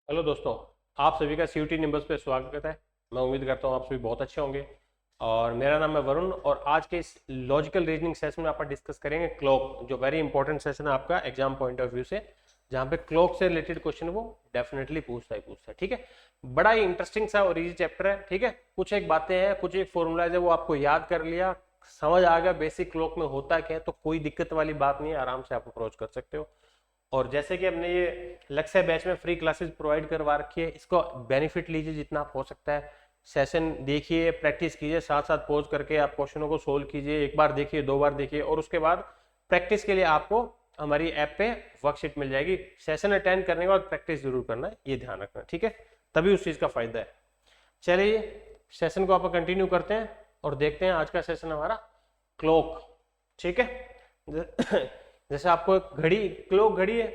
Hello दोस्तों। आप सभी का सीयूटी निंबस पे स्वागत है। मैं उम्मीद करता हूँ आप सभी बहुत अच्छे होंगे। और मेरा नाम है वरुण और आज के इस लॉजिकल रीजनिंग सेशन में आप डिस्कस करेंगे क्लॉक, जो वेरी इंपॉर्टेंट सेशन है आपका एग्जाम पॉइंट ऑफ व्यू से, जहाँ पे क्लॉक से रिलेटेड क्वेश्चन वो डेफिनेटली पूछता है। ठीक है, बड़ा ही इंटरेस्टिंग सा और इजी चैप्टर है। ठीक है, कुछ एक बातें हैं, कुछ एक फॉर्मूलाज है, वो आपको याद कर लिया, समझ आ गया बेसिक क्लॉक में होता क्या है, तो कोई दिक्कत वाली बात नहीं है, आराम से आप अप्रोच कर सकते हो। और जैसे कि हमने ये लक्ष्य बैच में फ्री क्लासेस प्रोवाइड करवा रखी है, इसको बेनिफिट लीजिए जितना आप हो सकता है। सेशन देखिए, प्रैक्टिस कीजिए, साथ साथ पॉज करके आप क्वेश्चनों को सोल्व कीजिए। एक बार देखिए, दो बार देखिए, और उसके बाद प्रैक्टिस के लिए आपको हमारी ऐप पे वर्कशीट मिल जाएगी। सेशन अटेंड करने के बाद प्रैक्टिस जरूर करना है, ये ध्यान रखना। ठीक है, तभी उस चीज का फायदा है। चलिए सेशन को आप कंटिन्यू करते हैं और देखते हैं आज का सेशन हमारा क्लॉक। ठीक है जैसे आपको एक घड़ी, क्लॉक घड़ी है।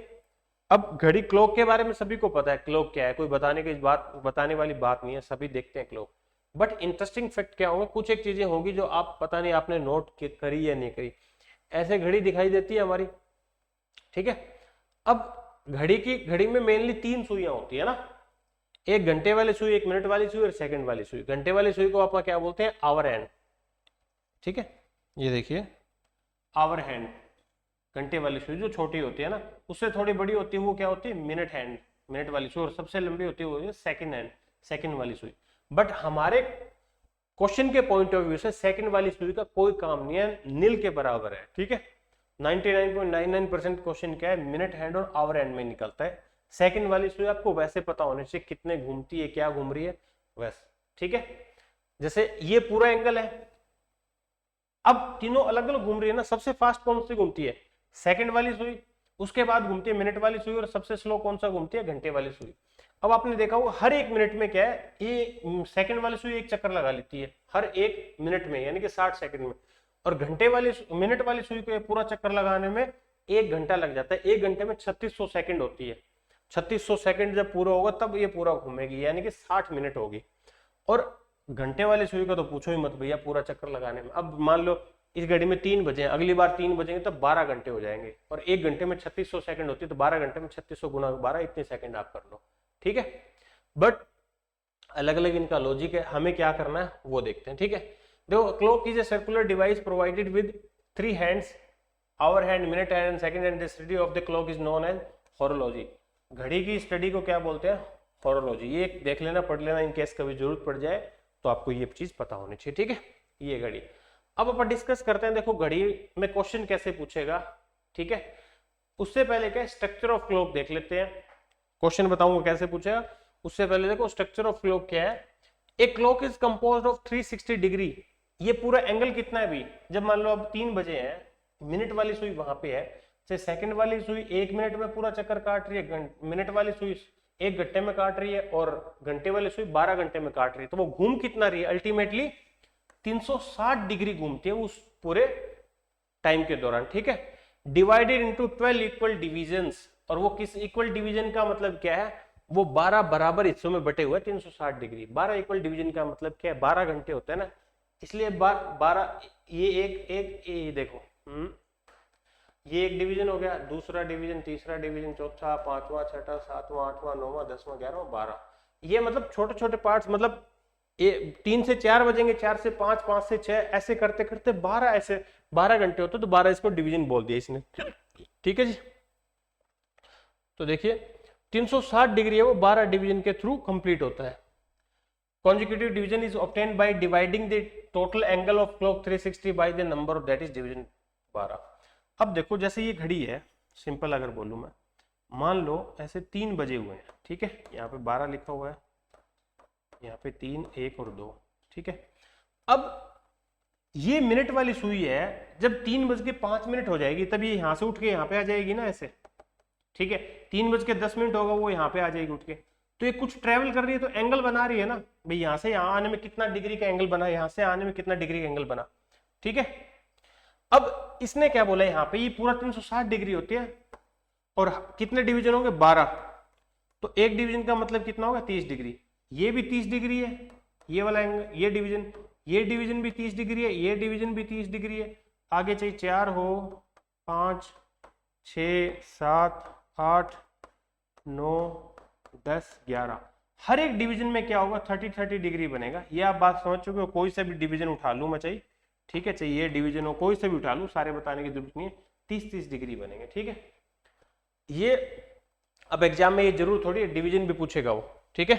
अब घड़ी क्लॉक के बारे में सभी को पता है, क्लॉक क्या है, कोई बताने वाली बात नहीं है, सभी देखते हैं क्लॉक। बट इंटरेस्टिंग फैक्ट क्या होंगे, कुछ एक चीजें होंगी जो आप पता नहीं आपने नोट करी या नहीं करी। ऐसे घड़ी दिखाई देती है हमारी। ठीक है, अब घड़ी में मेनली तीन सुइयां होती है ना, एक घंटे वाली सुई, एक मिनट वाली सुई और सेकंड वाली सुई। घंटे वाली सुई को आप क्या बोलते हैं, आवर हैंड। ठीक है, ये देखिए आवर हैंड। घंटे वाली सुई जो छोटी होती है ना, उससे थोड़ी बड़ी होती है, वो क्या होती है, मिनट हैंड, मिनट वाली सुई। और सबसे लंबी होती है वो सेकंड हैंड, सेकंड वाली सुई। बट हमारे क्वेश्चन के पॉइंट ऑफ व्यू से सेकंड वाली सुई का कोई काम नहीं है, नील के बराबर है। ठीक है, 99.99% क्वेश्चन क्या है, मिनट हैंड और आवर हैंड में निकलता है। सेकंड वाली सुई आपको वैसे पता होने चाहिए कितने घूमती है, क्या घूम रही है, वैसे। ठीक है, जैसे ये पूरा एंगल है, अब तीनों अलग अलग घूम रही है ना, सबसे फास्ट कौन सी घूमती है, सेकंड वाली सुई। उसके बाद घूमती है मिनट वाली सुई, और सबसे स्लो कौन सा घूमती है, घंटे वाली सुई। अब आपने देखा होगा हर एक मिनट में क्या है, ये सेकंड वाली सुई एक चक्कर लगा लेती है हर एक मिनट में, यानी कि 60 सेकंड में। और मिनट वाली सुई को पूरा चक्कर लगाने में 1 घंटा लग जाता है। 1 घंटे में 3600 सेकंड होती है। 3600 सेकंड जब पूरा होगा तब ये पूरा घूमेगी, यानी कि 60 मिनट होगी। और घंटे वाली सुई का तो पूछो ही मत भैया, पूरा चक्कर लगाने में। अब मान लो इस घड़ी में 3 बजे हैं, अगली बार 3 बजेंगे तो 12 घंटे हो जाएंगे। और 1 घंटे में 3600 सेकंड होती है, तो 12 घंटे में 3600 गुना 12, इतने सेकंड आप कर लो। ठीक है, बट अलग अलग इनका लॉजिक है, हमें क्या करना है वो देखते हैं। ठीक है, देखो clock is a circular device provided with 3 hands, hour hand, minute hand and second hand. The study of the clock is known as horology. घड़ी की स्टडी को क्या बोलते हैं, हॉरोलॉजी। ये देख लेना, पढ़ लेना, इन केस कभी जरूरत पड़ जाए तो आपको ये चीज पता होनी चाहिए। ठीक है, ये घड़ी। अब अपन डिस्कस करते हैं, देखो घड़ी में क्वेश्चन कैसे पूछेगा। ठीक है, उससे पहले क्या स्ट्रक्चर ऑफ क्लॉक देख लेते हैं। क्वेश्चन बताऊंगा कैसे पूछेगा, उससे पहले देखो स्ट्रक्चर ऑफ क्लॉक क्या है। एक clock is composed of 360 degree. ये पूरा एंगल कितना है भी, जब मान लो अब 3 बजे है, मिनट वाली सुई वहां पे है, सेकंड वाली सुई 1 मिनट में पूरा चक्कर काट रही है, मिनट वाली सुई 1 घंटे में काट रही है, और घंटे वाली सुई 12 घंटे में काट रही है, तो वो घूम कितना रही है, अल्टीमेटली 360 डिग्री घूमती है उस पूरे टाइम के दौरान। ठीक है, डिवाइडेड इनटू 12 इक्वल डिविजन्स। और वो किस इक्वल डिवीजन का मतलब क्या है, वो 12 बराबर हिस्सों में बटे हुए 360 डिग्री। 12 इक्वल डिवीजन का मतलब क्या है, 12 घंटे होते हैं ना, इसलिए 12, ये ये देखो, ये एक डिवीजन हो गया, दूसरा डिवीजन, तीसरा डिवीजन, चौथा, पांचवा, छठा, सातवां, आठवां, नौवां, 10वां, 11वां, 12। ये मतलब छोटे छोटे पार्ट्स, मतलब ये 3 से 4 बजेंगे, 4 से 5, 5 से 6, ऐसे करते करते 12, ऐसे 12 घंटे होते, तो 12 इसको डिवीजन बोल दिया इसने। ठीक है जी, तो देखिए 360 डिग्री है वो 12 डिवीजन के थ्रू कंप्लीट होता है। Consecutive division is obtained by dividing the total angle of clock 360 by the number of, that is division 12। अब देखो जैसे ये घड़ी है, सिंपल अगर बोलूं मैं, मान लो ऐसे 3 बजे हुए हैं। ठीक है, यहाँ पे 12 लिखा हुआ है, यहाँ पे 3, 1 और 2। ठीक है, अब ये मिनट वाली सुई है, जब 3 बज के 5 मिनट हो जाएगी तब ये यहाँ से उठ के यहाँ पे आ जाएगी ना, ऐसे। ठीक है, 3 बज के 10 मिनट होगा, वो यहाँ पे आ जाएगी उठ के। तो ये कुछ ट्रेवल कर रही है, तो एंगल बना रही है ना भाई, यहां से यहां आने में कितना डिग्री का एंगल बना, यहां से आने में कितना डिग्री का एंगल बना। ठीक है, अब इसने क्या बोला, यहाँ पे ये पूरा 360 डिग्री होती है, और कितने डिवीजन होंगे, 12। तो एक डिवीजन का मतलब कितना होगा, 30 डिग्री। ये भी 30 डिग्री है, ये वाला एंगल, ये डिवीजन भी 30 डिग्री है, ये डिवीजन भी 30 डिग्री है। आगे चाहिए 4 हो, 5, 6, 7, 8, 9, 10, 11, हर एक डिवीजन में क्या होगा 30 डिग्री बनेगा। ये आप बात समझ चुके हो। कोई सा भी डिवीजन उठा लूँ मैं, चाहिए ठीक है, चाहिए ये डिवीजन हो कोई सा भी उठा लूँ, सारे बताने की जरूरत नहीं है, 30 डिग्री बनेंगे। ठीक है, ये अब एग्जाम में ये जरूर थोड़ी डिवीजन भी पूछेगा वो, ठीक है,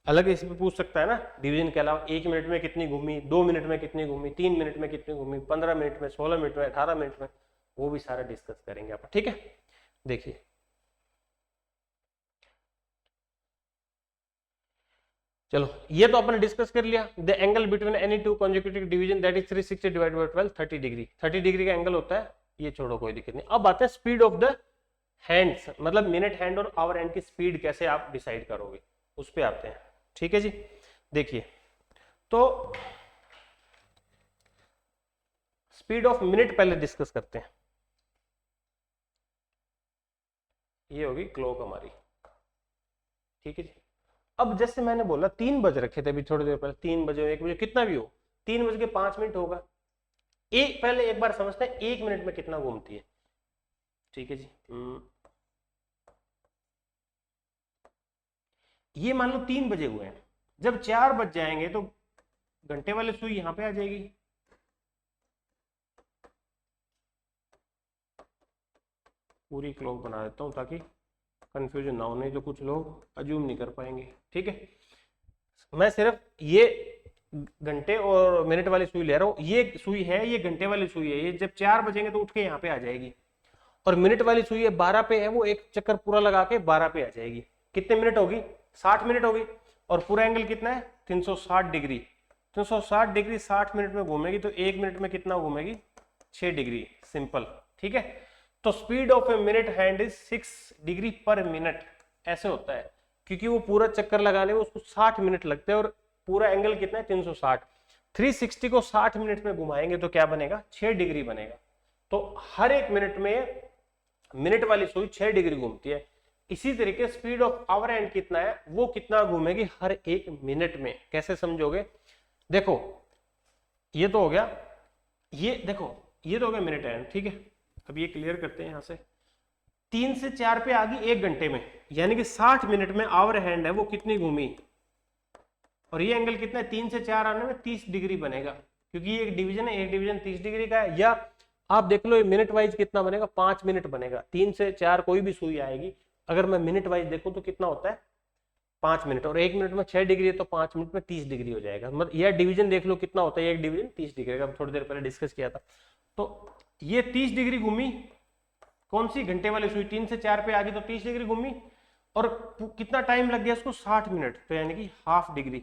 अलग इसमें पूछ सकता है ना डिवीजन के अलावा। 1 मिनट में कितनी घूमी, 2 मिनट में कितनी घूमी, 3 मिनट में कितनी घूमी, 15 मिनट में, 16 मिनट में, 18 मिनट में, वो भी सारा डिस्कस करेंगे आप। ठीक है, देखिए चलो, ये तो अपन डिस्कस कर लिया। The angle between any two consecutive division that is 360 divided by 12, 30 degree. 30 degree का एंगल होता है, ये छोड़ो कोई दिक्कत नहीं। अब आता है स्पीड ऑफ द हैंड्स, मतलब मिनट हैंड और आवर हैंड की स्पीड कैसे आप डिसाइड करोगे, उस पे आते हैं। ठीक है जी, देखिए तो स्पीड ऑफ मिनट पहले डिस्कस करते हैं। ये होगी क्लॉक हमारी, ठीक है जी। अब जैसे मैंने बोला 3 बज रखे थे अभी थोड़ी देर पहले, 3 बजे 1 बजे कितना भी हो, 3 बज के 5 मिनट होगा। पहले एक बार समझते हैं 1 मिनट में कितना घूमती है। ठीक है जी, ये मान लो 3 बजे हुए हैं, जब 4 बज जाएंगे तो घंटे वाली सुई यहां पे आ जाएगी। पूरी क्लॉक बना देता हूं ताकि कंफ्यूजन ना हो, नहीं तो कुछ लोग अज्यूम नहीं कर पाएंगे। ठीक है, मैं सिर्फ ये घंटे और मिनट वाली सुई ले रहा हूं। ये सुई है, ये घंटे वाली सुई है, ये जब 4 बजेंगे तो उठ के यहाँ पे आ जाएगी। और मिनट वाली सुई है 12 पे है, वो एक चक्कर पूरा लगा के 12 पे आ जाएगी। कितने मिनट होगी, 60 मिनट होगी। और पूरा एंगल कितना है 360 डिग्री। 360 डिग्री 60 मिनट में घूमेगी तो 1 मिनट में कितना घूमेगी 6 डिग्री, सिंपल। ठीक है, तो speed of a minute hand is 6 degree पर मिनट। ऐसे होता है क्योंकि वो पूरा चक्कर लगाने में उसको 60 मिनट लगते हैं और पूरा एंगल कितना है 360। 360 को 60 मिनट में घुमाएंगे तो क्या बनेगा 6 डिग्री बनेगा। तो हर एक मिनट में मिनट वाली सुई 6 डिग्री घूमती है। इसी तरीके स्पीड ऑफ आवर हैंड कितना है, वो कितना घूमेगी हर एक मिनट में। कैसे समझोगे, देखो ये तो हो गया, ये देखो ये तो हो गया मिनट हैंड। ठीक है, अब ये क्लियर करते हैं यहां से। 3 से 4 पे आ गई 1 घंटे में, यानी कि 60 मिनट में आवर हैंड है वो कितनी घूमी। और ये एंगल कितना है 3 से 4 आने में 30 डिग्री बनेगा, क्योंकि ये एक डिवीजन है, एक डिवीजन 30 डिग्री का है। या आप देख लो ये मिनट वाइज कितना बनेगा, 5 मिनट बनेगा। 3 से 4 कोई भी सुई आएगी, अगर मैं मिनट वाइज देखूं तो कितना होता है 5 मिनट। और 1 मिनट में 6 डिग्री है तो 5 मिनट में 30 डिग्री हो जाएगा। मतलब यह डिवीजन देख लो कितना होता है, एक डिवीजन 30 डिग्री का, थोड़ी देर पहले डिस्कस किया था। तो ये 30 डिग्री घूमी, कौन सी घंटे वाली सुई 3 से 4 पे आ गई तो 30 डिग्री घूमी। और कितना टाइम लग गया उसको 60 मिनट, तो यानी कि हाफ डिग्री।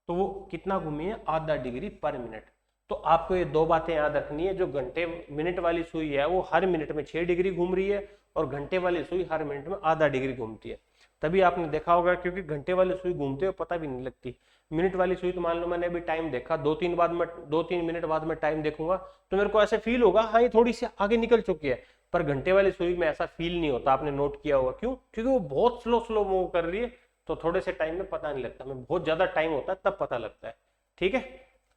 तो वो कितना घूमी है आधा डिग्री पर मिनट। तो आपको ये 2 बातें याद रखनी है, जो घंटे मिनट वाली सुई है वो हर मिनट में 6 डिग्री घूम रही है और घंटे वाली सुई हर मिनट में आधा डिग्री घूमती है। तभी आपने देखा होगा, क्योंकि घंटे वाली सुई घूमते हुए पता भी नहीं लगती। मिनट वाली सुई तो मान लो मैंने अभी टाइम देखा, 2-3 मिनट बाद में टाइम देखूंगा तो मेरे को ऐसे फील होगा हाँ ये थोड़ी सी आगे निकल चुकी है। पर घंटे वाली सुई में ऐसा फील नहीं होता, आपने नोट किया होगा। क्यों, क्योंकि वो बहुत स्लो मूव कर रही है, तो थोड़े से टाइम में पता नहीं लगता। में बहुत ज्यादा टाइम होता है तब पता लगता है। ठीक है,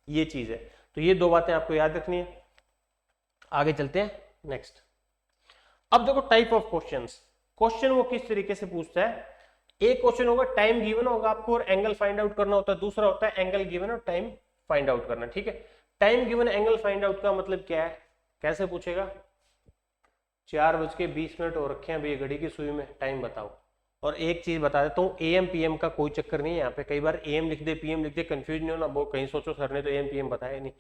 ये चीज है। तो ये 2 बातें आपको याद रखनी है। आगे चलते हैं नेक्स्ट। अब देखो टाइप ऑफ क्वेश्चन वो किस तरीके से पूछता है। एक क्वेश्चन होगा टाइम गिवन होगा आपको और एंगल फाइंड आउट करना होता है। दूसरा होता है एंगल गिवन और टाइम फाइंड आउट करना। ठीक है, time given angle find out का मतलब क्या है, कैसे पूछेगा। 4:20 हो रखे हैं अभी घड़ी की सुई में, टाइम बताओ। और एक चीज बता देता हूँ, एएम पीएम का कोई चक्कर नहीं है यहाँ पे। कई बार एएम लिख दे पीएम लिख दे, कंफ्यूज नहीं होना। वो कहीं सोचो सर ने तो एएम पीएम बताया नहीं।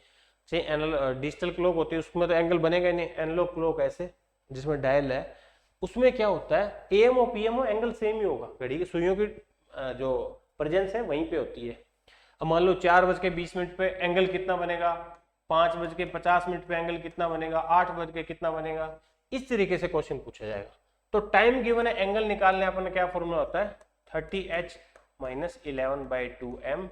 चाहिए डिजिटल क्लॉक होती है उसमें तो एंगल बनेगा ही नहीं। एनालॉग क्लॉक ऐसे जिसमें डायल है, उसमें क्या होता है एएम और पीएम हो एंगल सेम ही होगा। घड़ी की सुइयों की जो प्रेजेंस है वहीं पे होती है। अब मान लो 4:20 पे एंगल कितना बनेगा, 5:50 पे एंगल कितना बनेगा, 8 बज के कितना बनेगा। इस तरीके से क्वेश्चन पूछा जाएगा। तो टाइम गिवन है, एंगल निकालने अपन क्या फॉर्मूला होता है 30h - 11/2m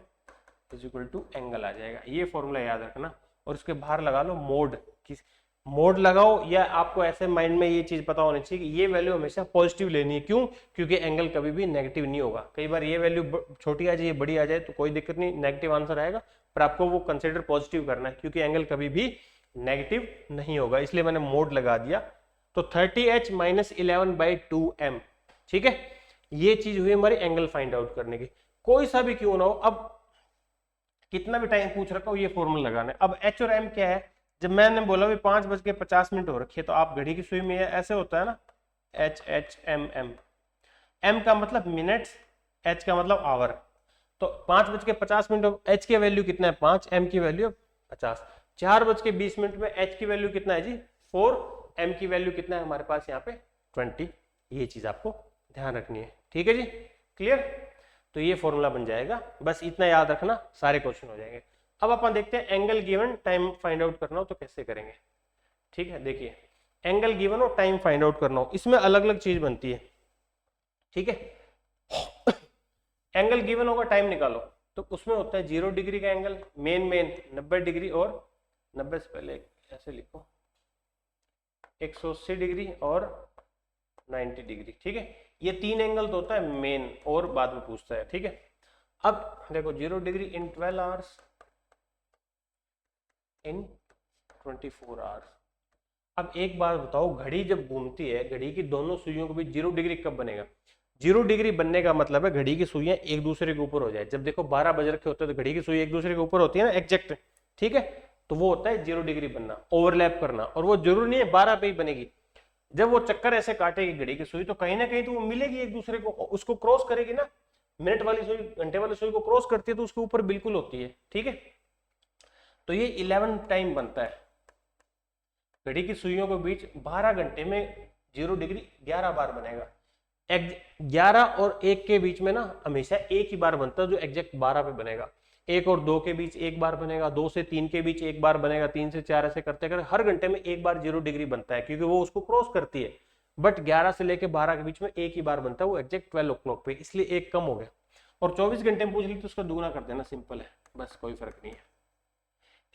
= एंगल आ जाएगा। ये फॉर्मूला याद रखना और उसके बाहर लगा लो मोड। किस मोड लगाओ, या आपको ऐसे माइंड में ये चीज पता होनी चाहिए कि ये वैल्यू हमेशा पॉजिटिव लेनी है। क्यों, क्योंकि एंगल कभी भी नेगेटिव नहीं होगा। कई बार ये वैल्यू छोटी आ जाए बड़ी आ जाए तो कोई दिक्कत नहीं, नेगेटिव आंसर आएगा, पर आपको वो कंसिडर पॉजिटिव करना है क्योंकि एंगल कभी भी नेगेटिव नहीं होगा। इसलिए मैंने मोड लगा दिया। तो 30h - 11/2m। ठीक है, ये चीज हुई हमारी एंगल फाइंड आउट करने की। कोई सा भी क्यों ना हो, अब कितना भी टाइम पूछ रखा हो ये फॉर्मूला लगाना है। अब एच और एम क्या है, जब मैंने बोला भी 5:50 हो रखी है तो आप घड़ी की सुई में ऐसे होता है ना, H H M M, M का मतलब मिनट्स, एच का मतलब आवर। तो 5:50 एच की वैल्यू कितना है 5, एम की वैल्यू 50। 4:20 में एच की वैल्यू कितना है जी 4, एम की वैल्यू कितना है हमारे पास यहाँ पे 20। ये चीज आपको ध्यान रखनी है, ठीक है जी, क्लियर। तो ये फॉर्मूला बन जाएगा, बस इतना याद रखना, सारे क्वेश्चन हो जाएंगे। अब अपन देखते हैं angle given time find out करना हो तो कैसे करेंगे। ठीक है, देखिए एंगल गिवन हो टाइम फाइंड आउट करना हो, इसमें अलग अलग चीज बनती है, ठीक है। एंगल गिवन होगा, टाइम निकालो, तो उसमें होता है 0 डिग्री का एंगल, मेन 90 डिग्री, और 90 से पहले ऐसे लिखो 180 डिग्री और 90 डिग्री, ठीक है। ये 3 एंगल तो होता है मेन, और बाद में पूछता है, ठीक है। अब देखो 0 degree in 12 hours in 24 hours. अब एक बात बताओ, घड़ी जब घूमती है, घड़ी की दोनों सुइयों के बीच 0 डिग्री कब बनेगा। 0 डिग्री बनने का मतलब है घड़ी की सुइयां एक दूसरे के ऊपर हो जाए। जब देखो 12 बज रखे होते हैं तो घड़ी की सुई एक दूसरे के ऊपर होती है ना, एग्जैक्ट, ठीक है। तो वो होता है 0 डिग्री बनना, ओवरलैप करना, और वो जरूरी नहीं है 12 पे ही बनेगी। जब वो चक्कर ऐसे काटेगी घड़ी की सुई तो कहीं ना कहीं तो वो मिलेगी एक दूसरे को, उसको क्रॉस करेगी ना। मिनट वाली सुई घंटे वाली सुई को क्रॉस करती है तो उसके ऊपर बिल्कुल होती है, ठीक है। तो ये 11 टाइम बनता है घड़ी की सुइयों के बीच 12 घंटे में 0 डिग्री 11 बार बनेगा। 11 और 1 के बीच में ना हमेशा एक ही बार बनता है जो एग्जैक्ट 12 पे बनेगा। 1 और 2 के बीच एक बार बनेगा, 2 से 3 के बीच एक बार बनेगा, 3 से 4 ऐसे करते करते हर घंटे में एक बार 0 डिग्री बनता है, क्योंकि वो उसको क्रॉस करती है। बट 11 से लेके 12 के बीच में एक ही बार बनता है, वो एग्जैक्ट 12 o'clock पे, इसलिए एक कम हो गया। और 24 घंटे में पूछ ली तो उसका दुगना कर देना, सिंपल है, बस कोई फर्क नहीं है।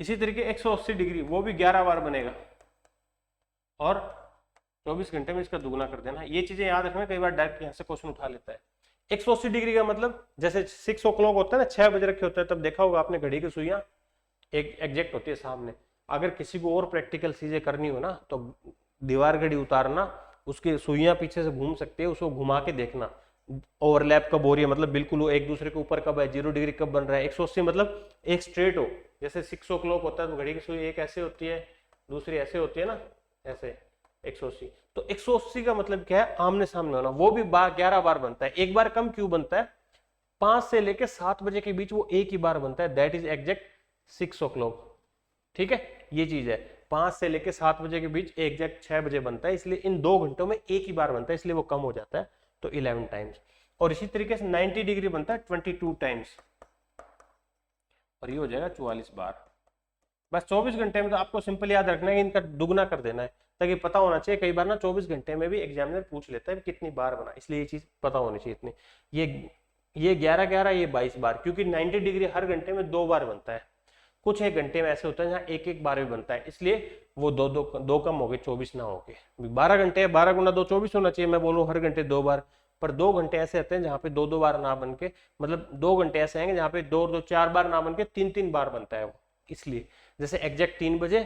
इसी तरीके 180 डिग्री वो भी 11 बार बनेगा, और 24 घंटे में इसका दुगना कर देना। ये चीजें याद रखना, कई बार डायरेक्ट यहाँ से क्वेश्चन उठा लेता है। 180 डिग्री का मतलब जैसे 6 o'clock होता है ना, 6 बजे रखे होते हैं, तब देखा होगा आपने घड़ी की सुइयां एक एग्जैक्ट होती है सामने। अगर किसी को और प्रैक्टिकल चीजें करनी हो ना तो दीवार घड़ी उतारना, उसकी सुइयां पीछे से घूम सकती है, उसको घुमा के देखना ओवरलैप कब हो रही है, मतलब बिल्कुल वो एक दूसरे के ऊपर कब है, 0 डिग्री कब बन रहा है। 180 मतलब एक स्ट्रेट हो, जैसे 6 o'clock होता है तो घड़ी की सुई एक ऐसे होती है, दूसरी ऐसे होती है ना, ऐसे 180। तो 180 का मतलब क्या है, आमने सामने होना। वो भी 11 बार बनता है। एक बार कम क्यों बनता है, 5 से लेके 7 बजे के बीच वो एक ही बार बनता है, दैट इज एग्जैक्ट 6 o'clock, ठीक है। ये चीज है, 5 से लेके 7 बजे के बीच एग्जैक्ट 6 बजे बनता है, इसलिए इन 2 घंटों में एक ही बार बनता है, इसलिए वो कम हो जाता है, तो 11 टाइम्स। और इसी तरीके से 90 डिग्री बनता है 22 टाइम्स, और ये हो जाएगा 44 बार। बस 24 घंटे में तो आपको सिंपल याद रखना है कि इनका दुगना कर देना है, ताकि पता होना चाहिए। कई बार ना 24 घंटे में भी एग्जामिनर पूछ लेता है कितनी बार बना, इसलिए ये चीज पता होनी चाहिए इतनी। ये 11-11, ये 22 बार, क्योंकि 90 डिग्री हर घंटे में 2 बार बनता है। कुछ एक घंटे में ऐसे होता है जहाँ एक एक बार भी बनता है, इसलिए वो दो कम हो गए, 24 ना हो गए। 12 घंटे, 12 गुना 2 24 होना चाहिए, मैं बोलूँ हर घंटे 2 बार। पर 2 घंटे ऐसे आते हैं जहाँ पे 2 बार ना बन के, मतलब 2 घंटे ऐसे आएंगे जहाँ पे 2 4 बार ना बन के 3 बार बनता है वो। इसलिए जैसे एग्जैक्ट 3 बजे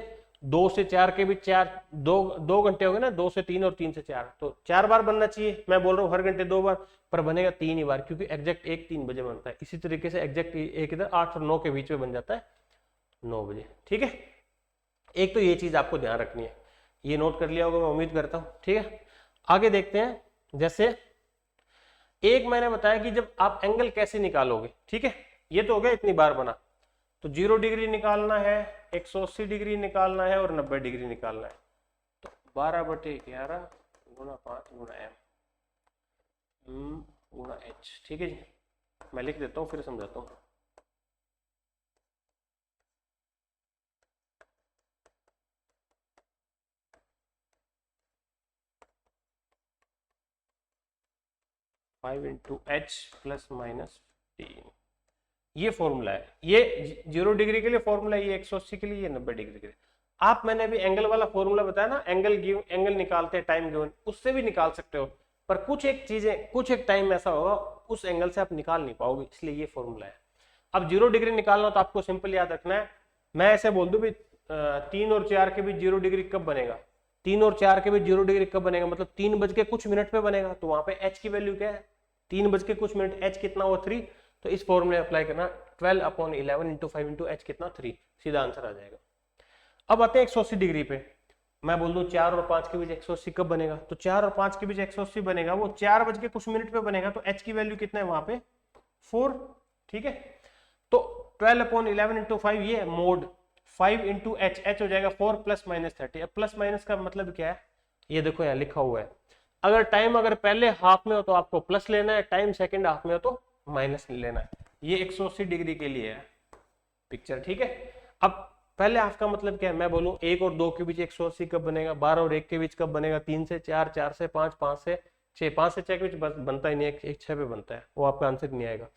2 से 4 के बीच 2 घंटे हो गए ना, 2 से 3 और 3 से 4, तो 4 बार बनना चाहिए। मैं बोल रहा हूँ हर घंटे 2 बार, पर बनेगा 3 ही बार, क्योंकि एग्जैक्ट 3 बजे बनता है। इसी तरीके से एग्जैक्ट एक इधर 8 और 9 के बीच में बन जाता है 9 बजे, ठीक है। एक तो ये चीज आपको ध्यान रखनी है, ये नोट कर लिया होगा मैं उम्मीद करता हूँ, ठीक है। आगे देखते हैं, जैसे एक मैंने बताया कि जब आप एंगल कैसे निकालोगे, ठीक है। ये तो हो गया इतनी बार बना, तो 0 डिग्री निकालना है, 180 डिग्री निकालना है, और 90 डिग्री निकालना है। तो 12/11 गुना 5 गुना m गुना h, ठीक है जी। मैं लिख देता हूँ फिर समझाता हूँ। Five into H plus minus 15, ये फॉर्मूला है। ये 0 डिग्री के लिए फॉर्मूला है, ये 180 के लिए, ये 90 डिग्री के लिए। आप, मैंने अभी एंगल वाला फॉर्मूला बताया ना, एंगल निकालते हैं टाइम गिवन, उससे भी निकाल सकते हो, पर कुछ एक टाइम ऐसा होगा उस एंगल से आप निकाल नहीं पाओगे, इसलिए ये फॉर्मूला है। अब 0 डिग्री निकालना तो आपको सिंपल याद रखना है, मैं ऐसे बोल दूं भी 3 और 4 के बीच 0 डिग्री कब बनेगा, 3 और 4 के बीच 0 डिग्री कब बनेगा, मतलब 3 बज के कुछ मिनट पे बनेगा, तो वहां पे h की वैल्यू क्या है 3 बज के कुछ मिनट, h कितना हुआ 3, तो इस फॉर्मूले अप्लाई करना 12/11 इंटू 5 इंटू h कितना 3, सीधा आंसर आ जाएगा। अब आते हैं 180 डिग्री पे। मैं बोल दूं 4 और 5 के बीच 180 कब बनेगा, तो 4 और 5 के बीच 180 बनेगा वो 4 बज के कुछ मिनट पे बनेगा, तो h की वैल्यू कितना है वहां पे 4, ठीक है। तो 12/11 इंटू 5 ये मोड 5 इंटू एच, एच हो जाएगा 4 प्लस माइनस 30। अब प्लस माइनस का मतलब क्या है, ये देखो यहाँ लिखा हुआ है, अगर टाइम अगर पहले हाफ में हो तो आपको प्लस लेना है, टाइम सेकंड हाफ में हो तो माइनस लेना है। ये 180 डिग्री के लिए है पिक्चर, ठीक है। अब पहले हाफ का मतलब क्या है, मैं बोलूं 1 और 2 के बीच 180 कब बनेगा, 12 और 1 के बीच कब बनेगा, 3 से 4, 4 से 5, 5 से 6, 5 से 6 के बीच बनता ही नहीं है, 1 6 पे बनता है, वो आपका आंसर नहीं आएगा।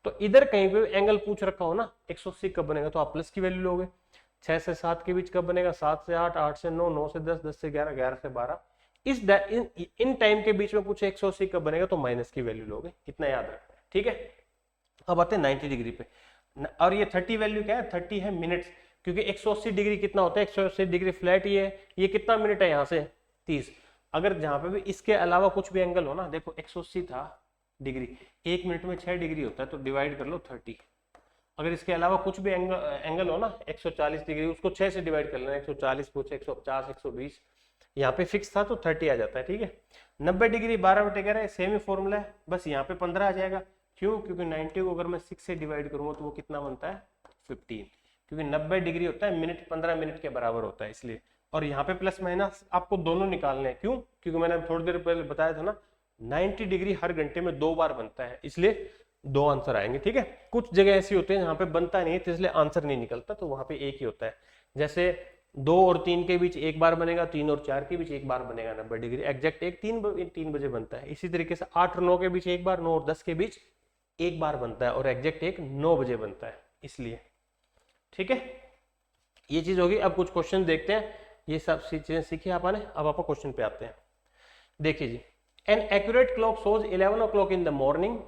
तो इधर कहीं पे एंगल पूछ रखा हो ना 180 कब बनेगा, तो आप प्लस की वैल्यू लोगे। 6 से 7 के बीच कब बनेगा, 7 से 8, 8 से 9, 9 से 10, 10 से 11, 11 से 12। इन टाइम के बीच में पूछे 180 कब बनेगा, तो माइनस की वैल्यू लोगे, इतना याद रखना है, ठीक है। अब आते हैं 90 डिग्री पे, और ये 30 वैल्यू क्या है, 30 है मिनट्स, क्योंकि 180 डिग्री कितना होता है, 180 डिग्री फ्लैट ही है, ये कितना मिनट है यहाँ से 30। अगर जहां पे भी इसके अलावा कुछ भी एंगल हो ना, देखो 180 था डिग्री, 1 मिनट में 6 डिग्री होता है, तो डिवाइड कर लो 30। अगर इसके अलावा कुछ भी एंगल हो ना 140 डिग्री, उसको 6 से डिवाइड कर लेना, 140 पूछे 150, 120, यहाँ पे फिक्स था तो 30 आ जाता है, ठीक है। 90 डिग्री 12/11 सेम ही फॉर्मूला है, बस यहाँ पे 15 आ जाएगा, क्यों, क्योंकि 90 को अगर मैं 6 से डिवाइड करूंगा तो वो कितना बनता है 15, क्योंकि 90 डिग्री होता है मिनट, 15 मिनट के बराबर होता है इसलिए। और यहाँ पे प्लस माइनस आपको दोनों निकालने हैं, क्यों, क्योंकि मैंने थोड़ी देर पहले बताया था ना 90 डिग्री हर घंटे में 2 बार बनता है, इसलिए 2 आंसर आएंगे, ठीक है। कुछ जगह ऐसी होती है जहाँ पे बनता नहीं है, तो इसलिए आंसर नहीं निकलता, तो वहां पे एक ही होता है। जैसे 2 और 3 के बीच 1 बार बनेगा, 3 और 4 के बीच 1 बार बनेगा 90 डिग्री, एग्जैक्ट एक 3 बजे बनता है। इसी तरीके से 8 और 9 के बीच 1 बार, 9 और 10 के बीच 1 बार बनता है, और एग्जैक्ट एक 9 बजे बनता है, इसलिए, ठीक है। ये चीज होगी। अब कुछ क्वेश्चन देखते हैं, ये सब चीजें सीखी आपने, अब आप क्वेश्चन पे आते हैं। देखिए जी, an accurate clock shows 11 o'clock in the morning,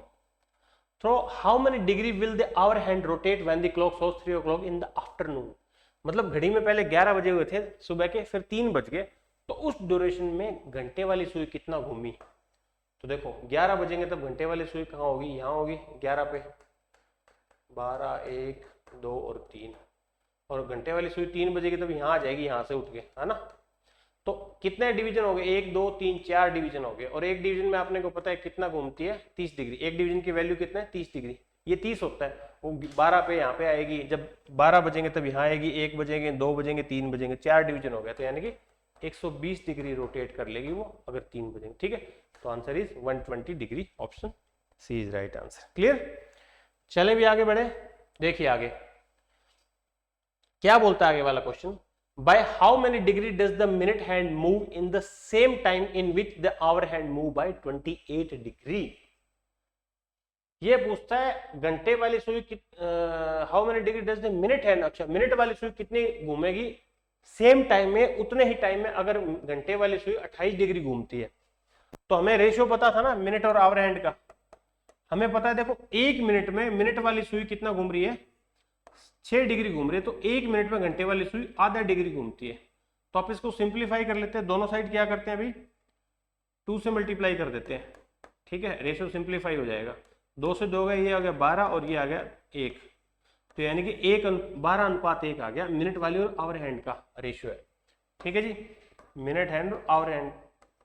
through how many degree will the hour hand rotate when the clock shows 3 o'clock in the afternoon. मतलब घड़ी में पहले 11 बजे हुए थे सुबह के, फिर 3 बज गए, तो उस ड्यूरेशन में घंटे वाली सुई कितना घूमी। तो देखो 11 बजेंगे तब घंटे वाली सुई कहाँ होगी, यहाँ होगी 11 पे, 12, 1, 2 और 3, और घंटे वाली सुई 3 बजेगी तब यहाँ आ जाएगी, यहाँ से उठ के, है ना। तो कितने डिवीजन हो गए, 1, 2, 3, 4 डिवीजन हो गए, और एक डिवीजन में आपने को पता है कितना घूमती है 30 डिग्री। एक डिवीजन की वैल्यू कितना है 30 डिग्री, ये 30 होता है, वो 12 पे यहाँ पे आएगी, जब 12 बजेंगे तब यहाँ आएगी, 1 बजेंगे, 2 बजेंगे, 3 बजेंगे, 4 डिवीजन हो गया, तो यानी कि 120 डिग्री रोटेट कर लेगी वो अगर 3 बजेंगे, ठीक है। तो answer is 120 degree, option C is right answer. Clear, चले भी आगे बढ़े, देखिए आगे क्या बोलता है आगे वाला question. By how many degree does the minute hand move in the same time in which the hour hand move by 28 degree? ये पूछता है घंटे वाली सुई how many degree does the minute hand, अच्छा मिनट वाली सुई कितनी घूमेगी सेम टाइम में, उतने ही टाइम में अगर घंटे वाली सुई 28 डिग्री घूमती है। तो हमें रेशियो पता था ना मिनट और आवर हैंड का, हमें पता है देखो 1 मिनट में मिनट वाली सुई कितना घूम रही है 6 डिग्री घूम रही है, तो 1 मिनट में घंटे वाली सुई आधा डिग्री घूमती है। तो आप इसको सिंप्लीफाई कर लेते हैं, दोनों साइड क्या करते हैं अभी 2 से मल्टीप्लाई कर देते हैं, ठीक है, रेशियो सिंप्लीफाई हो जाएगा। 2 से 2 गया, ये आ गया 12 और ये आ गया 1, तो यानी कि 12:1 आ गया मिनट वाली और आवर हैंड का रेशियो है, ठीक है जी। मिनट हैंड और आवर हैंड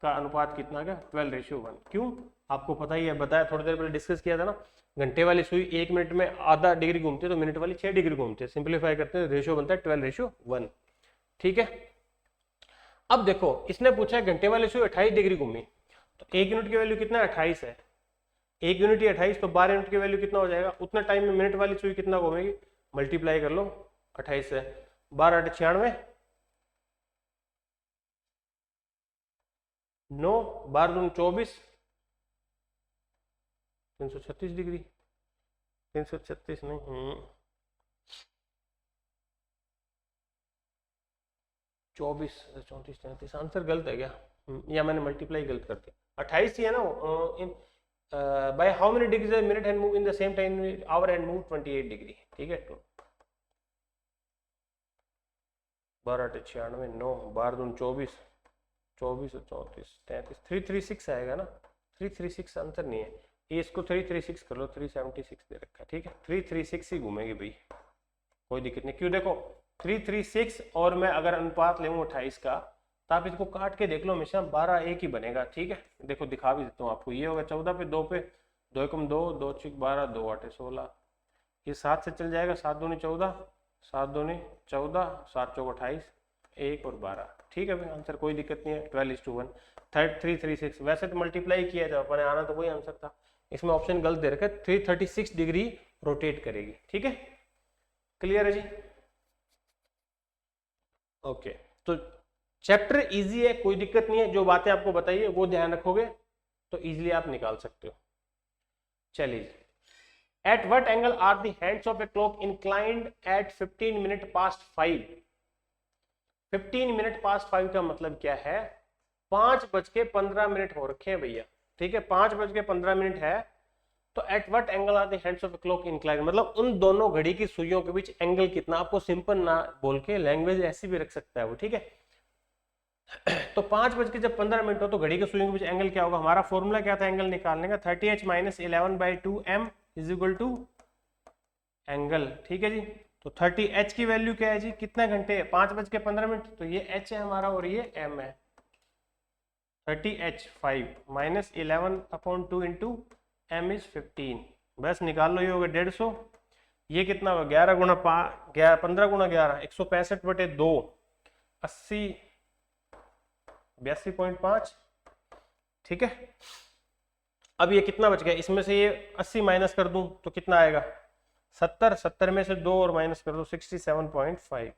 का अनुपात कितना आ गया 12:1। क्यों, आपको पता ही है, बताया थोड़ी देर पहले डिस्कस किया था ना, घंटे वाली सुई 1 मिनट में आधा डिग्री घूमती है, तो मिनट वाली 6 डिग्री घूमती है, सिंप्लीफाई करते हैं रेशियो बनता है 12:1, ठीक है। अब देखो इसने पूछा है घंटे वाली सुई 28 डिग्री घूमी, तो 1 यूनिट की वैल्यू कितना है 28 है, 1 यूनिट ही 28, तो 12 यूनिट की वैल्यू कितना हो जाएगा, उतना टाइम में मिनट वाली सुई कितना घूमेगी, मल्टीप्लाई कर लो 28 से, 12 8 96, 9 12 दूनी 24, 336 डिग्री, 336 नहीं 24, 34, 33, आंसर गलत है क्या, या मैंने मल्टीप्लाई गलत कर दिया, 28 ही है ना। In by how many degree minute hand move in the same time hour hand move 28 degree, ठीक है। 12 8 96, 9 12 दूनी 24, 24 34 33, 336 आएगा ना, 336 आंसर नहीं है, ये इसको 336 कर लो, 376 दे रखा है, ठीक है 336 ही घूमेगी भाई, कोई दिक्कत नहीं। क्यों, देखो 336 और मैं अगर अनुपात लूँ 28 का, तो आप इसको काट के देख लो, हमेशा 12 एक ही बनेगा, ठीक है। देखो दिखा भी देता हूँ आपको, ये होगा 14 पे 2 पे 2 एकम 2, 2 चिक 12, 2 8 16, ये 7 से चल जाएगा, 7 दूनी 14, 7 दूनी 14, 7 चौक 28, 1 और 12, ठीक है भाई आंसर, कोई दिक्कत नहीं है। 12:1 336, वैसे तो मल्टीप्लाई किया था अपने, आना तो वही आंसर था, इसमें ऑप्शन गलत दे रखा है, 336 डिग्री रोटेट करेगी, ठीक है। क्लियर है जी, ओके। तो चैप्टर इजी है, कोई दिक्कत नहीं है, जो बातें आपको बताइए वो ध्यान रखोगे तो इजीली आप निकाल सकते हो। चलिए, at what angle are the hands of a clock inclined at 15 minute past 5? 15 minute past 5 का मतलब क्या है, 5:15 हो रखे हैं भैया, ठीक है 5:15 है। तो at what angle are the hands of a clock inclined, मतलब उन दोनों घड़ी की सुइयों के बीच एंगल कितना, आपको सिंपल ना बोल के लैंग्वेज ऐसी भी रख सकता है वो, ठीक है। तो 5:15 हो तो घड़ी के सुइयों के बीच एंगल क्या होगा, हमारा फॉर्मूला क्या था एंगल निकालने का, 30h - 11/2m = एंगल, ठीक है जी। तो 30h की वैल्यू क्या है जी, कितने घंटे, 5:15, तो ये h है हमारा और ये m है। 30h 5 - 11/2 × m = 15, बस निकाल लो, ये होगा 150। ये कितना होगा 11 गुणा 15 गुणा 11 165/2, 80 82.5, ठीक है। अब ये कितना बच गया, इसमें से ये 80 माइनस कर दूं तो कितना आएगा 70, 70 में से 2 और माइनस कर दो 67.5,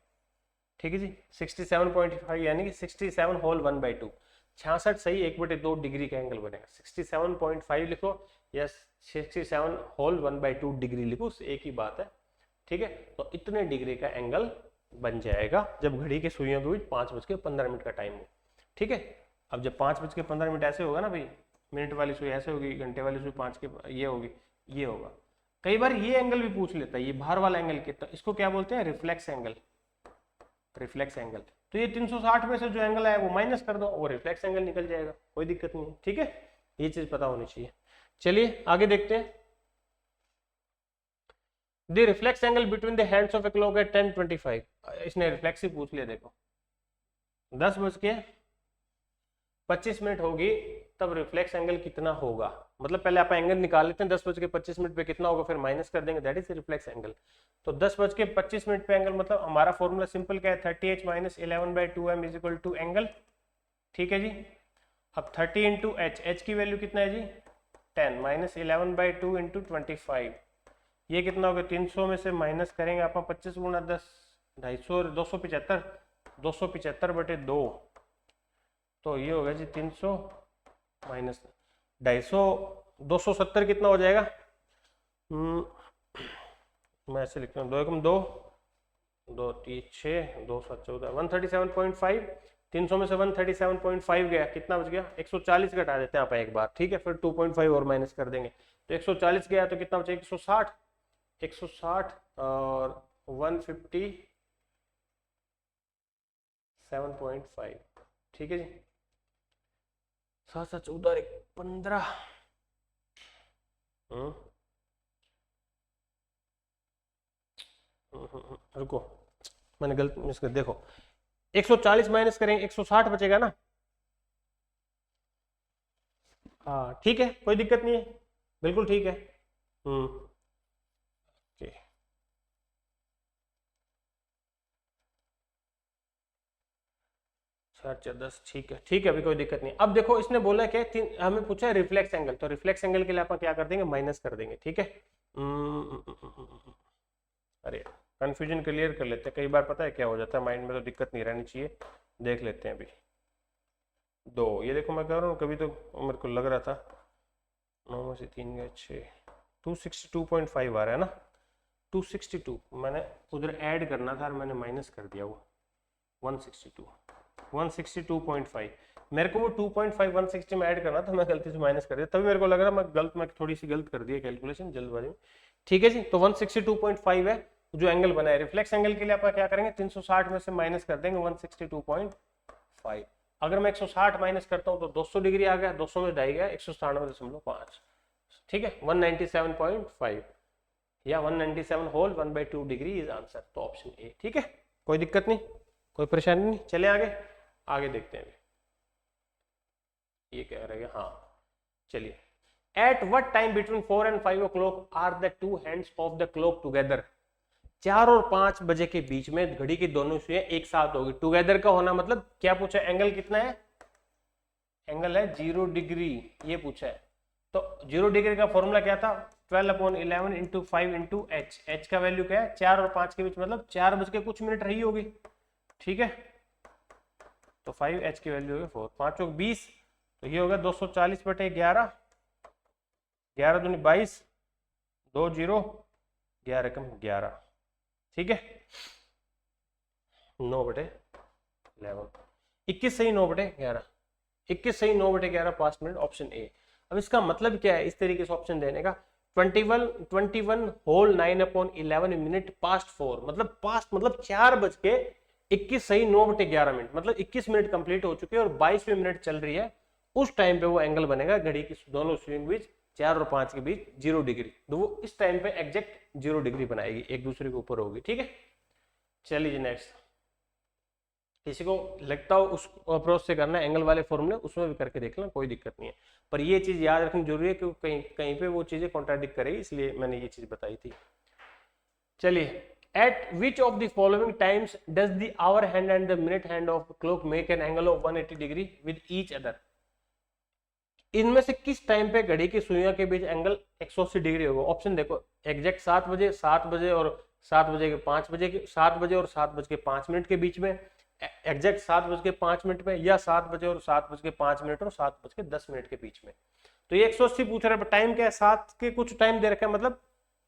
ठीक है जी 67.5, यानी कि 67 होल 1/2, 66 सही 1/2 डिग्री का एंगल बनेगा। 67.5 लिखो या 67 होल 1/2 डिग्री लिखो, एक ही बात है, ठीक है। तो इतने डिग्री का एंगल बन जाएगा जब घड़ी के सुइयों के बीच 5:15 का टाइम हो, ठीक है। अब जब 5:15 ऐसे होगा ना भाई, मिनट वाली सुई ऐसे होगी, घंटे वाली सुई 5 के ये होगी, ये होगा। कई बार ये एंगल भी पूछ लेता है, ये बाहर वाला एंगल कितना, इसको क्या बोलते हैं, रिफ्लेक्स एंगल, रिफ्लेक्स एंगल। तो ये 360 में से जो एंगल है वो माइनस कर दो, वो रिफ्लेक्स एंगल निकल जाएगा, कोई दिक्कत नहीं, ठीक है। ये चीज पता होनी चाहिए। चलिए आगे देखते हैं। The reflex angle between the hands of a clock at 10:25, इसने रिफ्लेक्स ही पूछ लिया, देखो 10:25 होगी तब रिफ्लेक्स एंगल कितना होगा, मतलब पहले आप एंगल निकाल लेते हैं 10:25 पे कितना होगा, फिर माइनस कर देंगे, दैट इज रिफ्लेक्स एंगल। तो 10:25 पे एंगल, मतलब हमारा फॉर्मूला सिंपल क्या है, 30h - 11/2m = एंगल, ठीक है जी। अब 30 × h की वैल्यू कितना है जी 10 - 11/2 × 25, ये कितना होगा 300 में से माइनस करेंगे आप 25 गुणा 10 250, 275, 275/2, तो ये होगा जी 300 माइनस 250, 270 कितना हो जाएगा, मैं ऐसे लिखता हूँ 2 एकम 2, 2 3 6, 2 7 14, 137.5, 300 में से 137.5 गया, कितना बच गया 140 घटा देते हैं आप एक बार, ठीक है, फिर 2.5 और माइनस कर देंगे, तो 140 गया तो कितना बचेगा 160, 160 और 157.5, ठीक है जी। 7 7 14 15, रुको मैंने गलत मिस कर, देखो 140 माइनस करेंगे 160 बचेगा ना, हाँ ठीक है कोई दिक्कत नहीं है, बिल्कुल ठीक है। ओके 4 4 10, ठीक है ठीक है, अभी कोई दिक्कत नहीं। अब देखो इसने बोला कि हमें पूछा है रिफ्लेक्स एंगल, तो रिफ्लेक्स एंगल के लिए आप क्या कर देंगे माइनस कर देंगे, ठीक है। अरे कंफ्यूजन क्लियर कर लेते हैं, कई बार पता है क्या हो जाता है माइंड में, तो दिक्कत नहीं रहनी चाहिए, देख लेते हैं अभी। 2, ये देखो मैं कह रहा हूँ कभी तो मेरे को लग रहा था 9 में से 3 गए 6, 262.5 आ रहा है ना, 262 मैंने उधर ऐड करना था और मैंने माइनस कर दिया वो 162, 162.5, मेरे को वो 2.5 160 में ऐड करना था, मैं गलती से माइनस कर दिया, तभी मेरे को लग रहा मैं थोड़ी सी गलत कर दी कैलकुलेशन जल्दबाजी में, ठीक है जी। तो 162.5 है जो एंगल बना है, रिफ्लेक्स एंगल के लिए आप क्या करेंगे 360 में से माइनस कर देंगे 162.5, अगर मैं 160 माइनस करता हूँ तो 200 डिग्री आ गया, 200 में ढाई गया 197.5, ठीक है, 197.5 या 197 होल 1/2 डिग्री इज आंसर, तो ऑप्शन ए। ठीक है, कोई दिक्कत नहीं, कोई परेशानी नहीं, चले आगे, आगे देखते हैं। ये कह रहे हैं, हाँ चलिए, at what time between 4 and 5 o'clock are the two hands of the clock together. 4 और 5 बजे के बीच में घड़ी की दोनों सुइयां एक साथ होगी। टुगेदर का होना मतलब क्या पूछा, एंगल कितना है, एंगल है 0 डिग्री, ये पूछा है। तो 0 डिग्री का फॉर्मूला क्या था, 12/11 इंटू 5 इंटू एच। एच का वैल्यू क्या है, 4 और 5 के बीच मतलब 4 बज के कुछ मिनट रही होगी। ठीक है, तो 5h की वैल्यू होगी 4, 5 चौक 20, तो ये होगा 240/11, 11 दूनी 22, 2 0, 11 कम 11। ठीक है, 9/11, 21 सही 9/11, 21 सही 9/11, 5 मिनट, ऑप्शन ए। अब इसका मतलब क्या है इस तरीके से ऑप्शन देने का, 21 होल 9/11 मिनट पास्ट 4, मतलब पास्ट मतलब 4 बज के 21 सही 9/11 मिनट, मतलब 21 मिनट कंप्लीट हो चुके हैं और 22वें मिनट चल रही है। उस टाइम पे वो एंगल बनेगा घड़ी की दोनों सुइयों के बीच, 4 और 5 के बीच 0 डिग्री, तो वो इस टाइम पे एग्जैक्ट 0 डिग्री बनाएगी, एक दूसरे के ऊपर होगी। ठीक है, चलिए नेक्स्ट, किसी को लगता हो उस अप्रोच से करना है एंगल वाले फॉर्मूले, उसमें भी करके देख लेना, कोई दिक्कत नहीं है, पर ये चीज याद रखनी जरूरी है क्योंकि कहीं कहीं पे वो चीजें कॉन्ट्राडिक्ट करेगी, इसलिए मैंने ये चीज बताई थी। चलिए, at which of the following times does the hour hand and the minute hand of clock make an angle of 180 degree with each other. इनमें से किस टाइम पे घड़ी की सुइयों के बीच एंगल 180 डिग्री होगा। ऑप्शन देखो, एग्जैक्ट 7 बजे, 7 बजे और 7 बजे के 5 बजे के 7 बजे और 7 बज के 5 मिनट के बीच में, एग्जैक्ट 7 बज के 5 मिनट में, या 7 बजे और 7 बज के 5 मिनट और 7 बज के 10 मिनट के बीच में। तो ये 180 पूछ रहा है, टाइम क्या है, 7 के कुछ टाइम दे रखा है, मतलब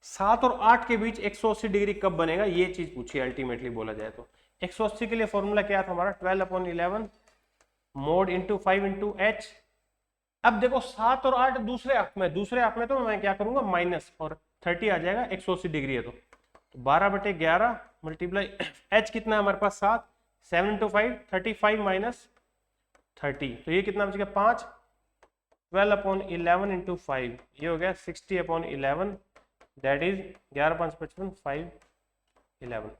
7 और 8 के बीच 180 डिग्री कब बनेगा, ये चीज पूछी है अल्टीमेटली बोला जाए तो। 180 के लिए फॉर्मूला क्या था हमारा, 12/11 मोड इंटू 5 इंटू एच। अब देखो 7 और 8 दूसरे हाफ में तो मैं क्या करूंगा माइनस, और 30 आ जाएगा, 180 डिग्री है तो 12/11 मल्टीप्लाई एच कितना है हमारे पास 7, 7 इंटू 5 35 माइनस 30, तो ये कितना बच गया 5, 12/11 इंटू 5, ये हो गया 60/11, दैट इज 11 5 55 5 11,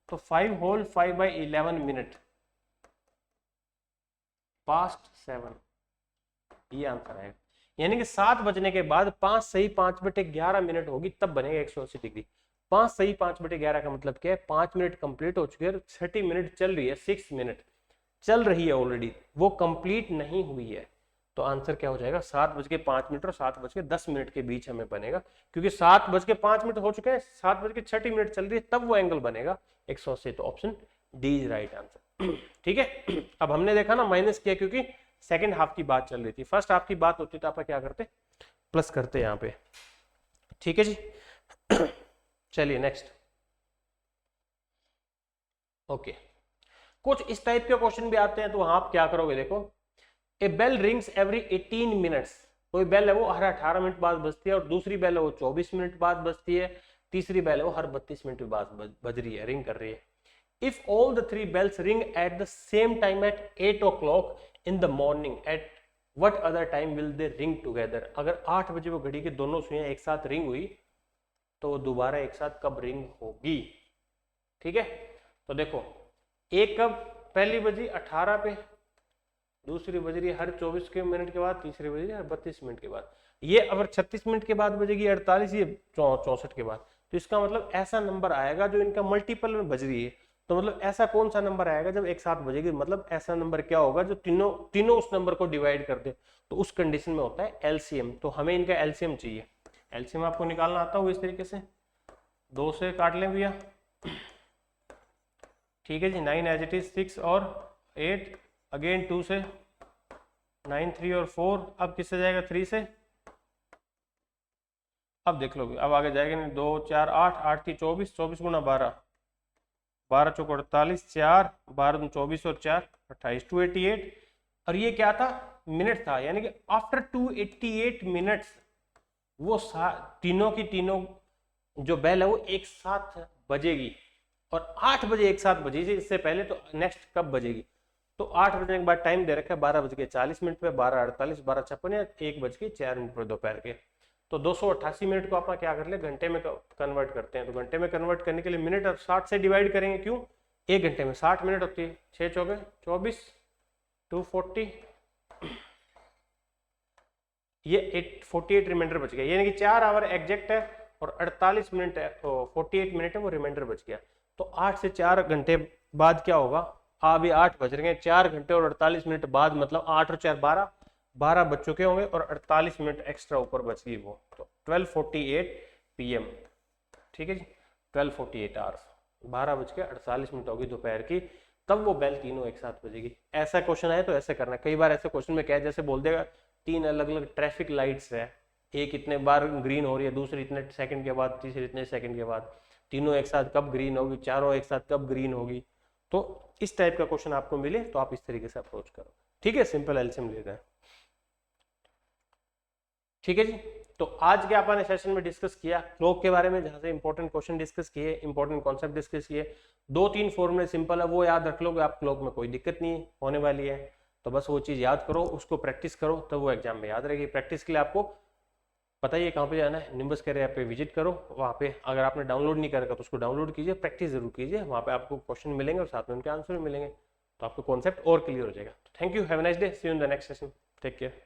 तो 5 होल 5/11 मिनट पास्ट 7, ये आंसर है। यानी कि 7 बजने के बाद 5 सही 5/11 मिनट होगी तब बनेगा 180 डिग्री। 5 सही 5/11 का मतलब क्या है, 5 मिनट कंप्लीट हो चुके हैं, 30 मिनट चल रही है, 6 मिनट चल रही है ऑलरेडी, वो कंप्लीट नहीं हुई है, तो आंसर क्या हो जाएगा 7:05 और 7:10 के बीच हमें बनेगा, क्योंकि 7:05 हो चुके हैं, 7:30 मिनट चल रही है, तब वो एंगल बनेगा 180, तो option D is right answer. ठीक है, अब हमने देखा ना माइनस किया क्योंकि सेकेंड हाफ की बात चल रही थी, फर्स्ट हाफ की बात होती तो आप क्या करते, प्लस करते यहाँ पे। ठीक है जी, चलिए नेक्स्ट। ओके, कुछ इस टाइप के क्वेश्चन भी आते हैं, तो आप क्या करोगे, देखो, ए बेल रिंग्स एवरी 18 मिनट्स, कोई बेल है वो हर 18 मिनट बाद बजती है, और दूसरी बेल है वो 24 मिनट बाद बजती है, तीसरी बेल है वो हर 32 मिनट बाद बज रही है, रिंग कर रही है। If all the 3 bells ring at the same time at 8 o'clock in the morning, at what other time will they ring together? अगर 8 बजे वो घड़ी की दोनों सुइयां एक साथ रिंग हुई तो वो दोबारा एक साथ कब रिंग होगी। ठीक है, तो देखो, एक कब पहली बजी 18 पे, दूसरी बज रही हर 24 के मिनट के बाद, तीसरी बज रही हर 32 मिनट के बाद, ये अगर 36 मिनट के बाद बजेगी 48, ये 64 के बाद, तो इसका मतलब ऐसा नंबर आएगा जो इनका मल्टीपल में बज रही है। तो मतलब ऐसा कौन सा नंबर आएगा जब एक साथ बजेगी, मतलब ऐसा नंबर क्या होगा जो तीनों उस नंबर को डिवाइड कर दे, तो उस कंडीशन में होता है एलसीएम। तो हमें इनका एलसीएम चाहिए। एलसीएम आपको निकालना आता हो इस तरीके से, 2 से काट लें भैया। ठीक है जी, 9 एज इट इज, 6 और 8, अगेन 2 से, 9 3 और 4, अब किससे जाएगा 3 से, अब देख लो अब आगे जाएगा नहीं, 2 4 8, 8 3 24, 24 गुना 12, 12 चौक 48, 4 12 24 और 4 28, 288। और ये क्या था, मिनट था, यानी कि आफ्टर 288 मिनट्स वो तीनों की तीनों जो बेल है वो एक साथ बजेगी, और 8 बजे एक साथ बजेगी, इससे पहले तो नेक्स्ट कब बजेगी, तो 8 बजने के बाद टाइम दे रखा है 12:40 पे, 12:48, 12:56 या 1:04 दोपहर के, तो 288 मिनट को आप क्या कर ले घंटे में कन्वर्ट करते हैं, तो घंटे में कन्वर्ट करने के लिए मिनट और 60 से डिवाइड करेंगे, क्यों, एक घंटे में 60 मिनट होती है, 6 चौके 24, 240, ये 48 रिमाइंडर बच गया, यानी कि 4 आवर एग्जैक्ट है और 48 मिनट है, 48 मिनट है वो रिमाइंडर बच गया। तो 8 से 4 घंटे बाद क्या होगा, अभी 8 बज रहे हैं, 4 घंटे और 48 मिनट बाद, मतलब 8 और 4 12 बज चुके होंगे और 48 मिनट एक्स्ट्रा ऊपर बच गई वो, तो 12:48 PM, ठीक है जी, 12:48 आवर्स, 12:48 होगी दोपहर की, तब वो बेल तीनों एक साथ बजेगी। ऐसा क्वेश्चन है तो ऐसे करना है। कई बार ऐसे क्वेश्चन में क्या है, जैसे बोल देगा 3 अलग अलग ट्रैफिक लाइट्स है, एक इतने बार ग्रीन हो रही है, दूसरी इतने सेकंड के बाद, तीसरी इतने सेकंड के बाद, तीनों एक साथ कब ग्रीन होगी, चारों एक साथ कब ग्रीन होगी। तो इस टाइप का क्वेश्चन आपको मिले तो आप इस तरीके से अप्रोच करो, ठीक है, सिंपल एलसीएम ले रहे हैं, ठीक है जी। तो आज के अपन सेशन में डिस्कस किया क्लॉक के बारे में, जहां से इंपॉर्टेंट क्वेश्चन डिस्कस किए, इंपॉर्टेंट कॉन्सेप्ट डिस्कस किए, 2-3 फॉर्मूले सिंपल है वो याद रख लोगे आप, क्लॉक में कोई दिक्कत नहीं होने वाली है। तो बस वो चीज याद करो, उसको प्रैक्टिस करो, तब वो एग्जाम में याद रहेगी। प्रैक्टिस के लिए आपको पता ही है कहाँ पे जाना है, निम्बस के ऐप पे विजिट करो, वहाँ पे अगर आपने डाउनलोड नहीं करा तो उसको डाउनलोड कीजिए, प्रैक्टिस जरूर कीजिए, वहाँ पे आपको क्वेश्चन मिलेंगे और साथ में उनके आंसर भी मिलेंगे, तो आपको कॉन्सेप्ट और क्लियर हो जाएगा। Thank you, have a nice day, see you in the next session, take care.